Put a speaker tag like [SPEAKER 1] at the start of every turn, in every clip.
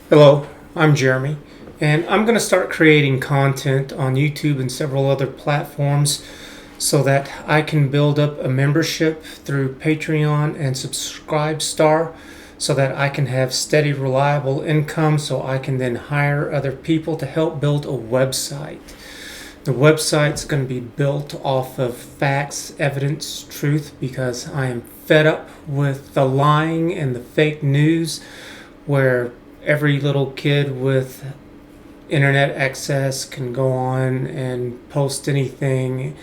[SPEAKER 1] Hello, I'm Jeremy, and I'm going to start creating content on YouTube and several other platforms so that I can build up a membership through Patreon and Subscribestar so that I can have steady, reliable income so I can then hire other people to help build a website. The website's going to be built off of facts, evidence, truth because I am fed up with the lying and the fake news where every little kid with internet access can go on and post anything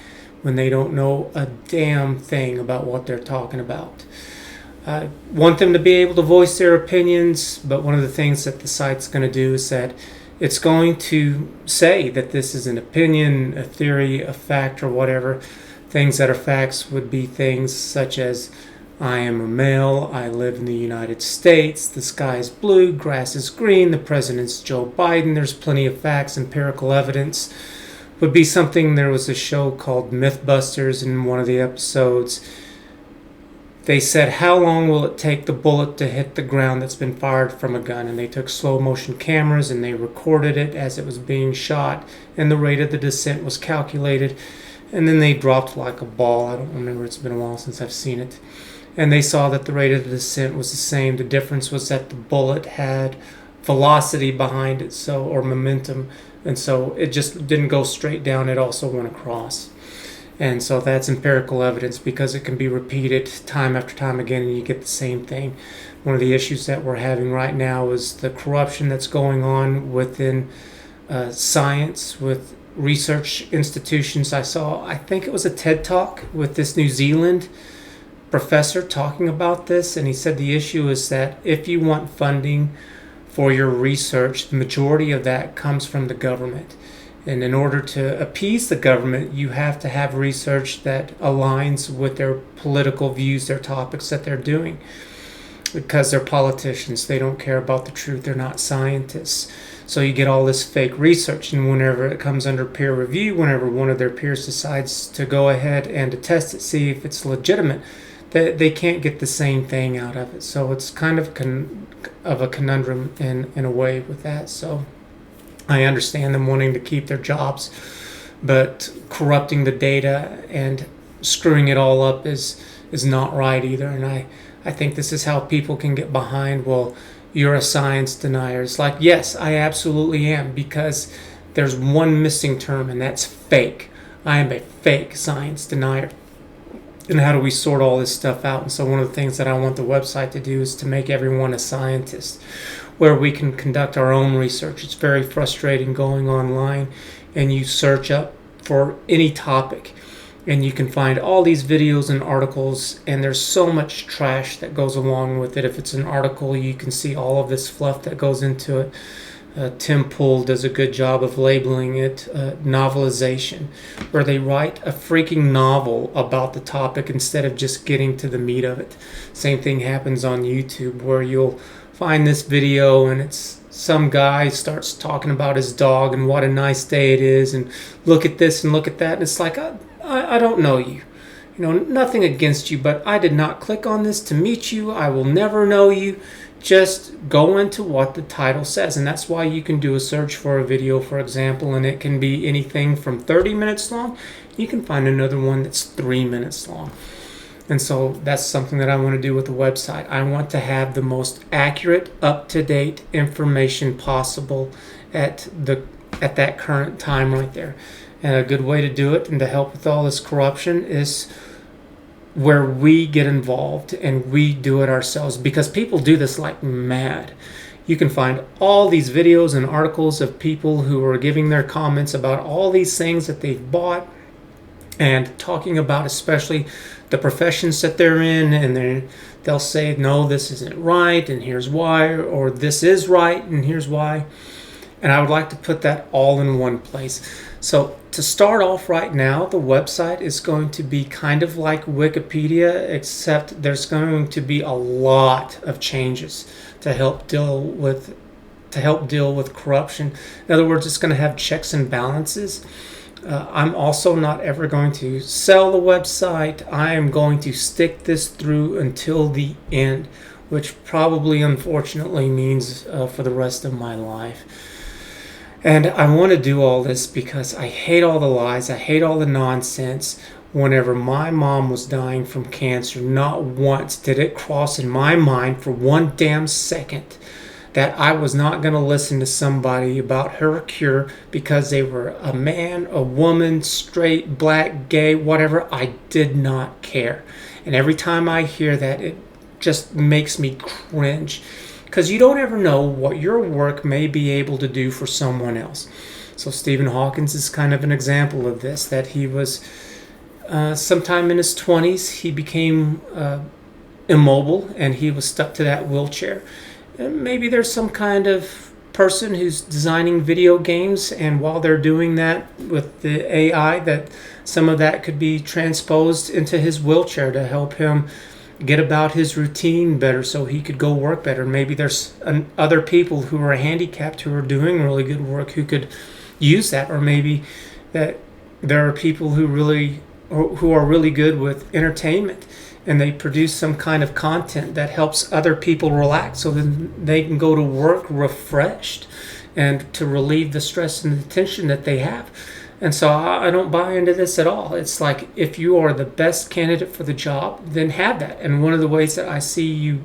[SPEAKER 1] when they don't know a damn thing about what they're talking about. I want them to be able to voice their opinions, but one of the things that the site's going to do is that it's going to say that this is an opinion, a theory, a fact, or whatever. Things that are facts would be things such as I am a male, I live in the United States, the sky is blue, grass is green, the president's Joe Biden, there's plenty of facts, empirical evidence. Would be something, there was a show called Mythbusters in one of the episodes. They said, how long will it take the bullet to hit the ground that's been fired from a gun? And they took slow motion cameras and they recorded it as it was being shot, and the rate of the descent was calculated. And then they dropped like a ball. I don't remember, it's been a while since I've seen it. And they saw that the rate of the descent was the same. The difference was that the bullet had velocity behind it, or momentum, and so it just didn't go straight down, it also went across. And so that's empirical evidence because it can be repeated time after time again and you get the same thing. One of the issues that we're having right now is the corruption that's going on within science, with research institutions. I think it was a TED Talk with this New Zealand professor talking about this, and he said the issue is that if you want funding for your research, the majority of that comes from the government. And in order to appease the government, you have to have research that aligns with their political views, their topics that they're doing. Because they're politicians, they don't care about the truth, they're not scientists. So you get all this fake research, and whenever it comes under peer review, whenever one of their peers decides to go ahead and to test it, see if it's legitimate, they can't get the same thing out of it. So it's kind of a conundrum in a way with that. So I understand them wanting to keep their jobs, but corrupting the data and screwing it all up is not right either. And I think this is how people can get behind, well, you're a science denier. It's like, yes, I absolutely am, because there's one missing term, and that's fake. I am a fake science denier. And how do we sort all this stuff out? And so one of the things that I want the website to do is to make everyone a scientist, where we can conduct our own research. It's very frustrating going online and you search up for any topic and you can find all these videos and articles, and there's so much trash that goes along with it. If it's an article, you can see all of this fluff that goes into it. Tim Pool does a good job of labeling it novelization, where they write a freaking novel about the topic instead of just getting to the meat of it. Same thing happens on YouTube, where you'll find this video and it's some guy starts talking about his dog and what a nice day it is, and look at this and look at that, and it's like, I don't know you. Nothing against you, but I did not click on this to meet you. I will never know you. Just go into what the title says, and that's why you can do a search for a video, for example, and it can be anything from 30 minutes long. You can find another one that's 3 minutes long. And so that's something that I want to do with the website. I want to have the most accurate, up-to-date information possible at that current time right there. And a good way to do it and to help with all this corruption is where we get involved and we do it ourselves, because people do this like mad. You can find all these videos and articles of people who are giving their comments about all these things that they've bought and talking about especially the professions that they're in, and they'll say, no, this isn't right and here's why, or this is right and here's why. And I would like to put that all in one place. So to start off right now, the website is going to be kind of like Wikipedia, except there's going to be a lot of changes to help deal with corruption. In other words, it's going to have checks and balances. I'm also not ever going to sell the website. I am going to stick this through until the end, which probably unfortunately means for the rest of my life. And I want to do all this because I hate all the lies, I hate all the nonsense. Whenever my mom was dying from cancer, not once did it cross in my mind for one damn second that I was not going to listen to somebody about her cure because they were a man, a woman, straight, black, gay, whatever. I did not care. And every time I hear that, it just makes me cringe, because you don't ever know what your work may be able to do for someone else. So Stephen Hawkins is kind of an example of this, that he was sometime in his 20s, he became immobile and he was stuck to that wheelchair. And maybe there's some kind of person who's designing video games, and while they're doing that with the AI, that some of that could be transposed into his wheelchair to help him get about his routine better so he could go work better. Maybe there's other people who are handicapped who are doing really good work who could use that, or maybe that there are people who are really good with entertainment and they produce some kind of content that helps other people relax so then they can go to work refreshed and to relieve the stress and the tension that they have. And so I don't buy into this at all. It's like, if you are the best candidate for the job, then have that. And one of the ways that I see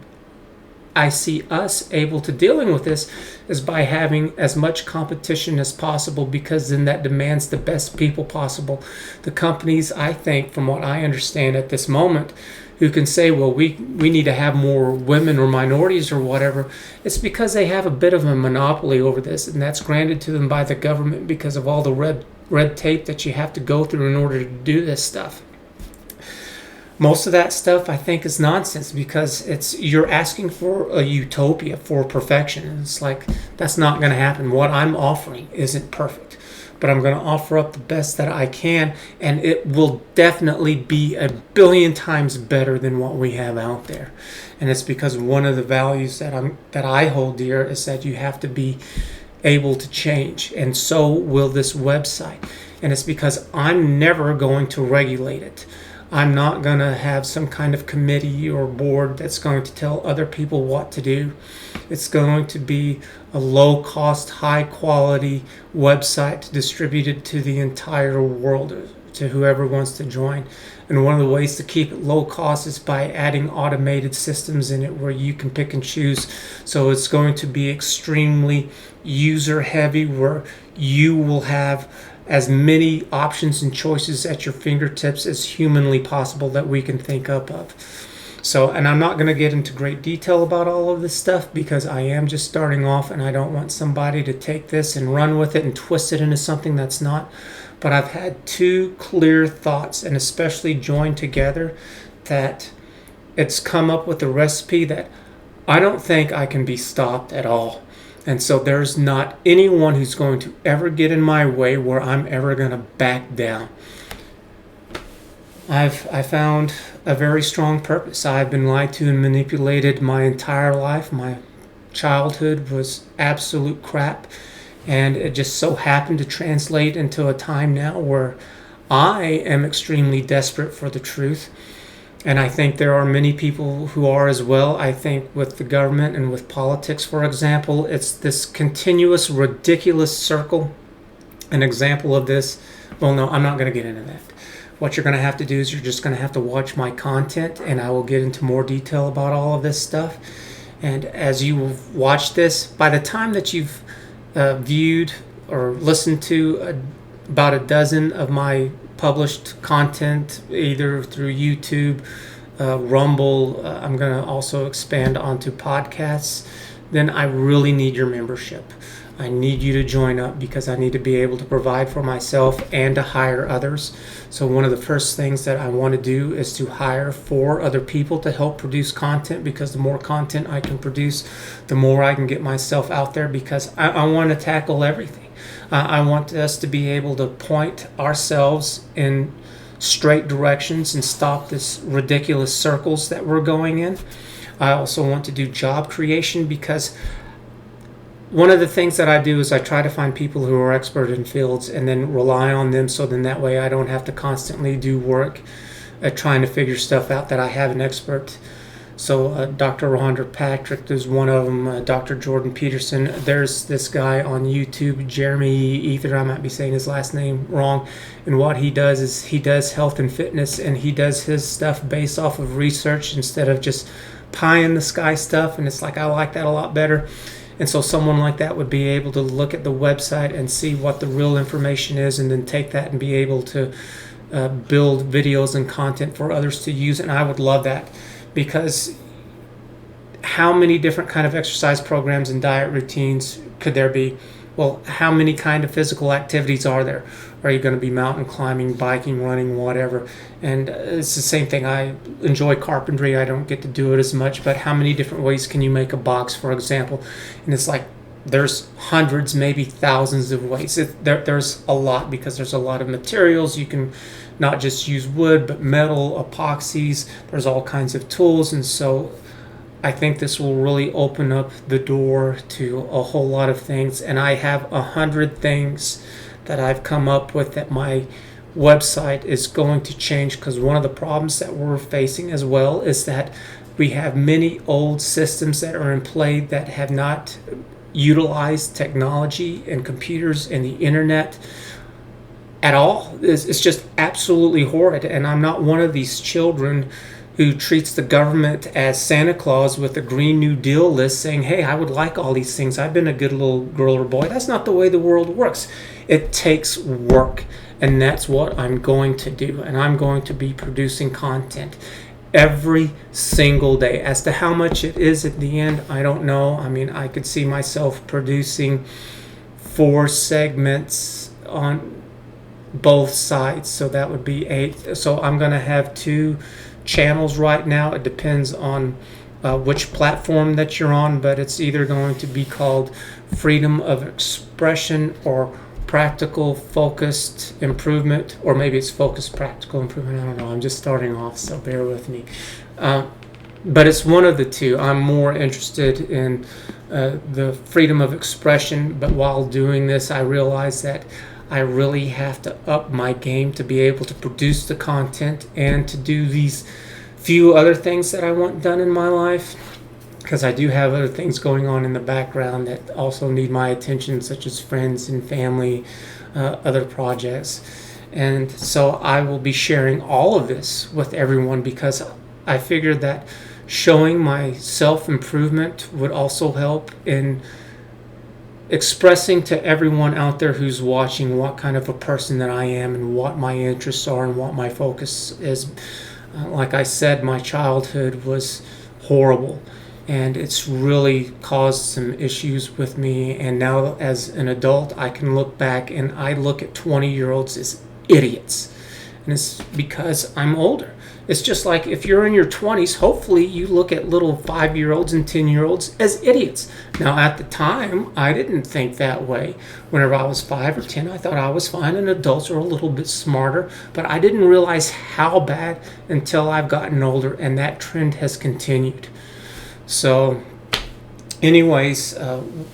[SPEAKER 1] us able to dealing with this is by having as much competition as possible, because then that demands the best people possible. The companies, I think, from what I understand at this moment, who can say, well, we need to have more women or minorities or whatever, it's because they have a bit of a monopoly over this, and that's granted to them by the government because of all the red tape that you have to go through in order to do this stuff. Most of that stuff I think is nonsense, because you're asking for a utopia, for perfection. And it's like, that's not going to happen. What I'm offering isn't perfect, but I'm going to offer up the best that I can, and it will definitely be 1,000,000,000 times better than what we have out there. And it's because one of the values that I hold dear is that you have to be able to change, and so will this website. And it's because I'm never going to regulate it. I'm not going to have some kind of committee or board that's going to tell other people what to do. It's going to be a low-cost, high-quality website distributed to the entire world, to whoever wants to join. And one of the ways to keep it low cost is by adding automated systems in it where you can pick and choose. So it's going to be extremely user heavy, where you will have as many options and choices at your fingertips as humanly possible that we can think up of. So, and I'm not going to get into great detail about all of this stuff because I am just starting off, and I don't want somebody to take this and run with it and twist it into something that's not. But I've had two clear thoughts, and especially joined together, that it's come up with a recipe that I don't think I can be stopped at all. And so there's not anyone who's going to ever get in my way where I'm ever going to back down. I found a very strong purpose. I've been lied to and manipulated my entire life. My childhood was absolute crap. And it just so happened to translate into a time now where I am extremely desperate for the truth. And I think there are many people who are as well. I think with the government and with politics, for example, it's this continuous, ridiculous circle. An example of this, well, no, I'm not going to get into that. What you're going to have to do is you're just going to have to watch my content, and I will get into more detail about all of this stuff. And as you watch this, by the time that you've viewed or listened to about a dozen of my published content, either through YouTube, Rumble, I'm going to also expand onto podcasts, then I really need your membership. I need you to join up because I need to be able to provide for myself and to hire others. So one of the first things that I want to do is to hire 4 other people to help produce content, because the more content I can produce, the more I can get myself out there, because I want to tackle everything. I want us to be able to point ourselves in straight directions and stop this ridiculous circles that we're going in. I also want to do job creation, because one of the things that I do is I try to find people who are expert in fields and then rely on them, so then that way I don't have to constantly do work at trying to figure stuff out that I have an expert So Dr. Rhonda Patrick is one of them. Dr. Jordan Peterson. There's this guy on YouTube, Jeremy Ether. I might be saying his last name wrong. And what he does is he does health and fitness, and he does his stuff based off of research instead of just pie in the sky stuff. And it's like, I like that a lot better. And so someone like that would be able to look at the website and see what the real information is, and then take that and be able to build videos and content for others to use. And I would love that, because how many different kind of exercise programs and diet routines could there be? Well, how many kind of physical activities are there? Are you going to be mountain climbing, biking, running, whatever? And it's the same thing. I enjoy carpentry. I don't get to do it as much, but how many different ways can you make a box, for example? And it's like there's hundreds, maybe thousands of ways. There's a lot, because there's a lot of materials. You can not just use wood, but metal, epoxies. There's all kinds of tools. And so I think this will really open up the door to a whole lot of things. And I have 100 things that I've come up with that my website is going to change, because one of the problems that we're facing as well is that we have many old systems that are in play that have not utilized technology and computers and the internet at all. It's just absolutely horrid. And I'm not one of these children who treats the government as Santa Claus with a Green New Deal list saying, hey, I would like all these things. I've been a good little girl or boy. That's not the way the world works. It takes work. And that's what I'm going to do. And I'm going to be producing content every single day. As to how much it is at the end, I don't know. I mean, I could see myself producing 4 segments on both sides. So that would be 8. So I'm going to have 2 channels right now. It depends on which platform that you're on, but it's either going to be called Freedom of Expression or Practical Focused Improvement, or maybe it's Focused Practical Improvement. I don't know. I'm just starting off, so bear with me. But it's one of the two. I'm more interested in the freedom of expression, but while doing this, I realize that I really have to up my game to be able to produce the content and to do these few other things that I want done in my life, because I do have other things going on in the background that also need my attention, such as friends and family, other projects. And so I will be sharing all of this with everyone, because I figured that showing my self-improvement would also help in expressing to everyone out there who's watching what kind of a person that I am and what my interests are and what my focus is. Like I said, my childhood was horrible, and it's really caused some issues with me. And now as an adult, I can look back and I look at 20-year-olds as idiots. And it's because I'm older. It's just like if you're in your 20s, hopefully you look at little 5-year-olds and 10-year-olds as idiots. Now, at the time, I didn't think that way. Whenever I was 5 or 10, I thought I was fine, and adults are a little bit smarter. But I didn't realize how bad until I've gotten older, and that trend has continued. So, anyways,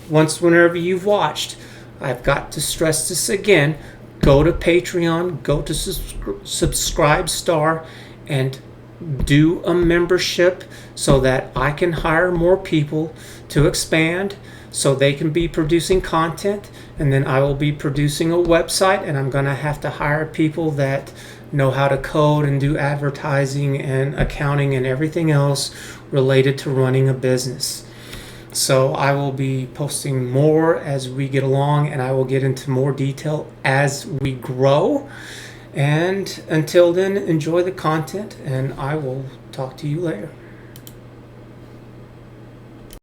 [SPEAKER 1] whenever you've watched, I've got to stress this again. Go to Patreon, go to Subscribe Star, and do a membership so that I can hire more people to expand, so they can be producing content, and then I will be producing a website, and I'm going to have to hire people that know how to code and do advertising and accounting and everything else related to running a business. So I will be posting more as we get along, and I will get into more detail as we grow. And until then, enjoy the content, and I will talk to you later.